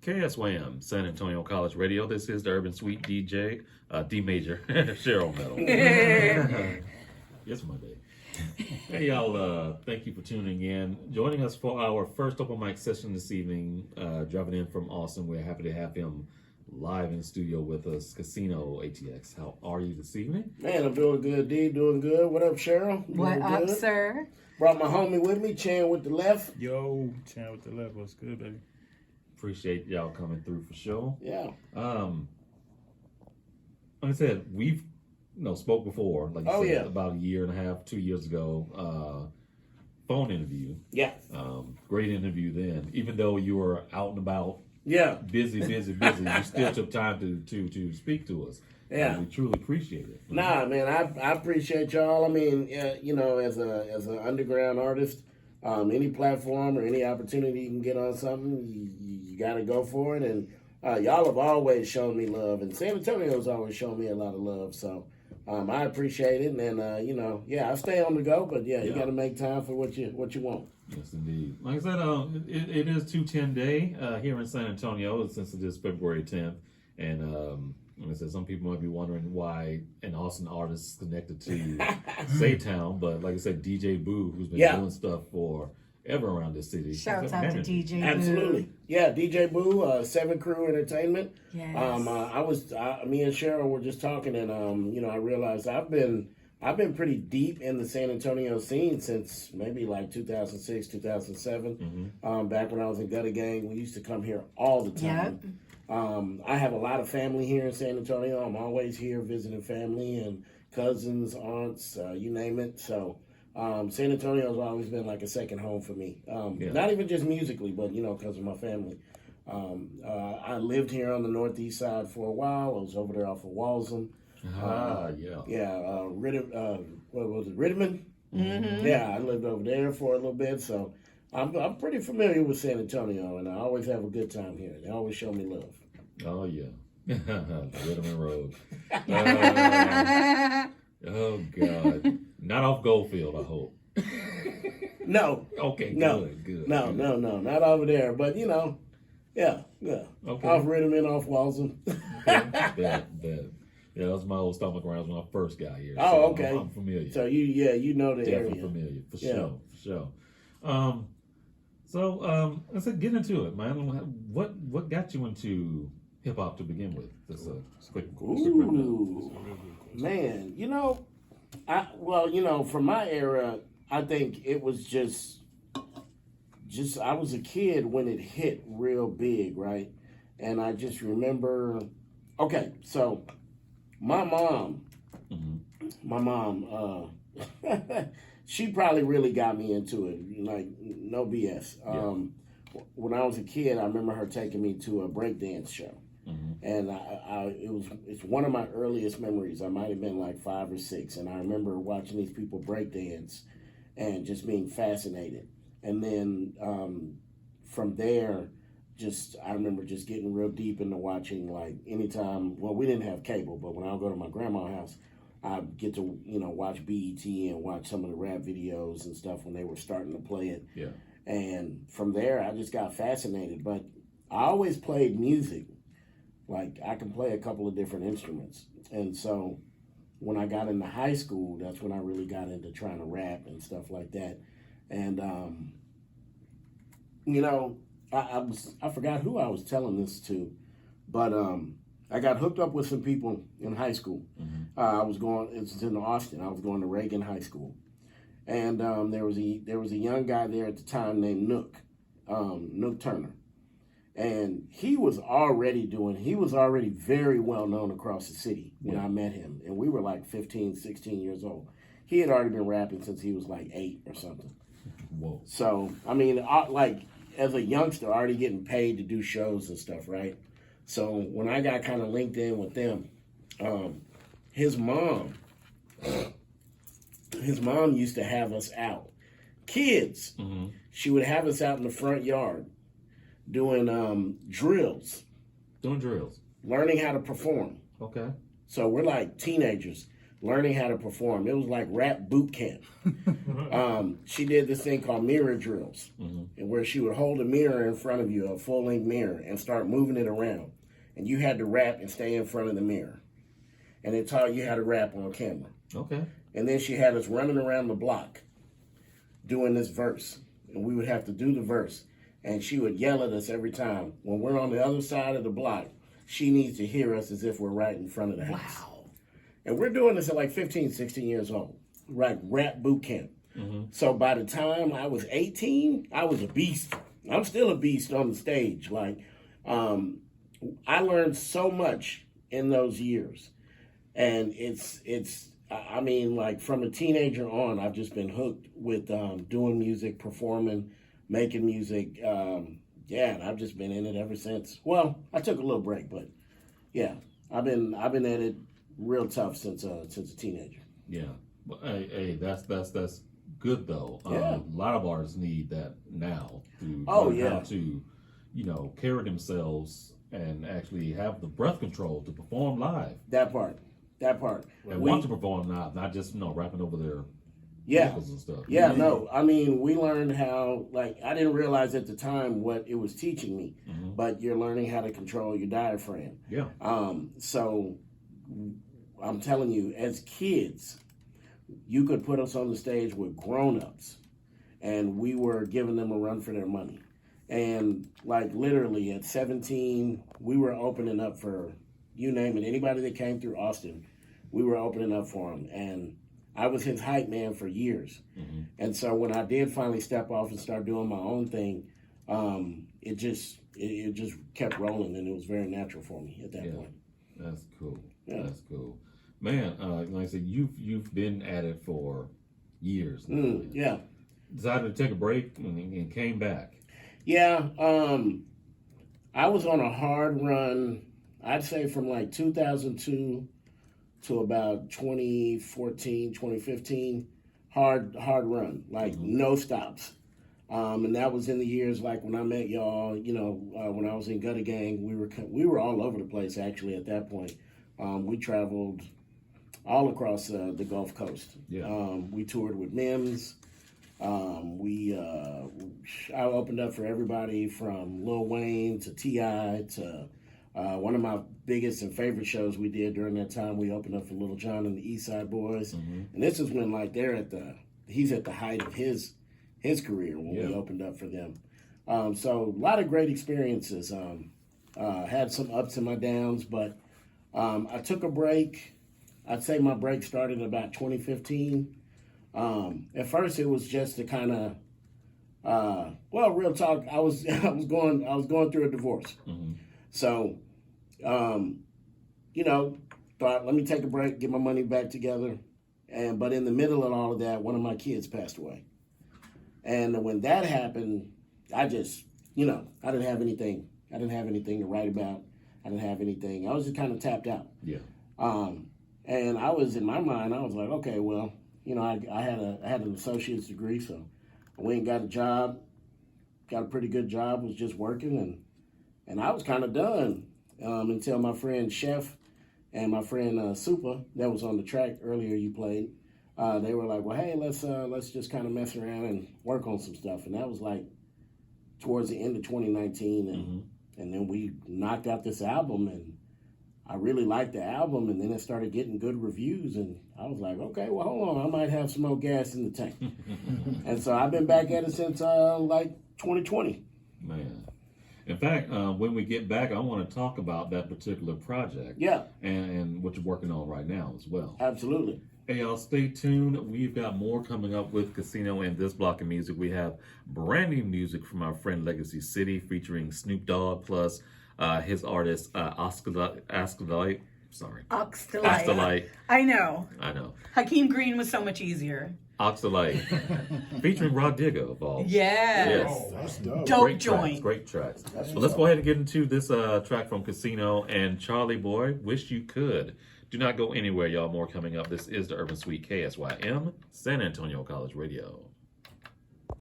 KSWAM, San Antonio College Radio. This is the Urban Suite DJ, D Major, Cheryl Metal. It's Monday. Hey, y'all, thank you for tuning in. Joining us for our first open mic session this evening, driving in from Austin. We're happy to have him live in the studio with us, CasinoATX. How are you this evening? Man, I'm doing good, D. Doing good. What up, Cheryl? What up, sir? Brought my homie with me, Chan with the left. Yo, Chan with the left. What's good, baby? Appreciate y'all coming through for sure. Yeah. Like I said, we've spoke before, like you said, yeah. about a year and a half, 2 years ago. Phone interview. Yeah. Great interview then. Even though you were out and about, busy, you still took time to speak to us. Yeah. We truly appreciate it. Nah, man, I appreciate y'all. I mean, as an underground artist, any platform or any opportunity you can get on something, you got to go for it. And y'all have always shown me love, and San Antonio's always shown me a lot of love. So I appreciate it. And I stay on the go, but you got to make time for what you want. Yes, indeed. Like I said, it is 210 day here in San Antonio since it is February 10th, and like I said, some people might be wondering why an Austin artist is connected to Saytown, but like I said, DJ Boo, who's been doing stuff for ever around this city. Shout out to DJ Boo. Absolutely. Yeah, DJ Boo, Seven Crew Entertainment. Yes. Me and Cheryl were just talking, and I realized I've been pretty deep in the San Antonio scene since maybe like 2006, 2007. Back when I was in Gutter Gang, we used to come here all the time. Yep. I have a lot of family here in San Antonio. I'm always here visiting family and cousins, aunts, you name it. So San Antonio's always been like a second home for me. Not even just musically, but because of my family. I lived here on the northeast side for a while. I was over there off of Walsham. What was it, Riddiman? Mm-hmm. Yeah, I lived over there for a little bit, so I'm pretty familiar with San Antonio, and I always have a good time here. They always show me love. Oh, yeah. Riddiman Road. Oh, God. Not off Goldfield, I hope. No. Okay, no. Good. No, not over there, but, Okay. Off Riddiman, off Walsham. That. Yeah, that was my old stomping grounds when I first got here. Oh, so okay. I'm familiar. So you know the area. Definitely familiar, for sure. I said, get into it, man. What got you into hip hop to begin with? Just quick. Ooh, man. From my era, I think it was just I was a kid when it hit real big, right? And I just remember. Okay, so my mom, she probably really got me into it, like no BS. When I was a kid, I remember her taking me to a breakdance show, and it's one of my earliest memories. I might have been like 5 or 6, and I remember watching these people breakdance and just being fascinated. And then from there, I remember just getting real deep into watching, like, anytime. Well, we didn't have cable, but when I would go to my grandma's house, I'd get to, watch BET and watch some of the rap videos and stuff when they were starting to play it. Yeah. And from there, I just got fascinated. But I always played music. Like, I can play a couple of different instruments. And so when I got into high school, that's when I really got into trying to rap and stuff like that. And, I forgot who I was telling this to, but I got hooked up with some people in high school. It's in Austin. I was going to Reagan High School, and there was a young guy there at the time named Nook Turner, and he was already very well known across the city when I met him, and we were like 15, 16 years old. He had already been rapping since he was like 8 or something. Whoa. So I mean, as a youngster, already getting paid to do shows and stuff, right? So when I got kind of linked in with them, his mom used to have us out. Kids, she would have us out in the front yard doing drills. Doing drills. Learning how to perform. Okay. So we're like teenagers. learning how to perform. It was like rap boot camp. She did this thing called mirror drills, and where she would hold a mirror in front of you, a full-length mirror, and start moving it around. And you had to rap and stay in front of the mirror. And it taught you how to rap on camera. Okay. And then she had us running around the block doing this verse. And we would have to do the verse. And she would yell at us every time. When we're on the other side of the block, she needs to hear us as if we're right in front of the house. Wow. And we're doing this at like 15, 16 years old. Like rap boot camp. So by the time I was 18, I was a beast. I'm still a beast on the stage. Like, I learned so much in those years. And I mean, like from a teenager on, I've just been hooked with doing music, performing, making music. Yeah, and I've just been in it ever since. Well, I took a little break, but yeah, I've been at it real tough since a teenager. Yeah. Well, hey, that's good though. Yeah. A lot of artists need that now to Oh, learn yeah. how to, carry themselves and actually have the breath control to perform live. That part. And want to perform live, not just rapping over their Yeah. vocals and stuff. Yeah, no. I mean, we learned how, like, I didn't realize at the time what it was teaching me, but you're learning how to control your diaphragm. Yeah. So I'm telling you, as kids, you could put us on the stage with grown-ups, and we were giving them a run for their money. And, like, literally at 17, we were opening up for, you name it, anybody that came through Austin, we were opening up for them. And I was his hype man for years. And so when I did finally step off and start doing my own thing, it just kept rolling, and it was very natural for me at that point. That's cool. Yeah. That's cool. Man, like I said, you've been at it for years now. Yeah. Decided to take a break and came back. Yeah, I was on a hard run, I'd say from like 2002 to about 2014, 2015, hard run, like no stops. And that was in the years like when I met y'all, when I was in Gutter Gang, we were all over the place actually at that point. We traveled all across the Gulf Coast. Yeah. We toured with Mims. I opened up for everybody from Lil Wayne to T.I. to one of my biggest and favorite shows we did during that time. We opened up for Lil Jon and the East Side Boys, and this is when like he's at the height of his career when we opened up for them. So a lot of great experiences. Had some ups and my downs, but I took a break. I'd say my break started in about 2015. At first, it was just to kind of, real talk. I was going through a divorce, so thought let me take a break, get my money back together, but in the middle of all of that, one of my kids passed away, and when that happened, I just, I didn't have anything. I didn't have anything to write about. I didn't have anything. I was just kind of tapped out. Yeah. And I was in my mind. I was like, okay, well. I had an associate's degree, so I went and got a job, got a pretty good job, was just working, and I was kind of done until my friend Chef and my friend Super, that was on the track earlier you played, they were like, well, hey, let's just kind of mess around and work on some stuff, and that was like towards the end of 2019, and then we knocked out this album, and I really liked the album, and then it started getting good reviews, and I was like, okay, well, hold on, I might have some more gas in the tank. And so I've been back at it since, 2020. Man. In fact, when we get back, I want to talk about that particular project. Yeah. And what you're working on right now as well. Absolutely. Hey, y'all, stay tuned. We've got more coming up with Casino and this block of music. We have brand new music from our friend Legacy City featuring Snoop Dogg plus his artist, Oxtalite. Sorry. Oxtalite. I know. Hakeem Green was so much easier. Oxtalite. Featuring Rod Digger of all. Yes. Oh, that's dope. Dope Great joint. Great tracks. Well, let's go ahead and get into this track from Casino and Charlie Boy, Wish You Could. Do not go anywhere, y'all. More coming up. This is the Urban Suite KSYM, San Antonio College Radio.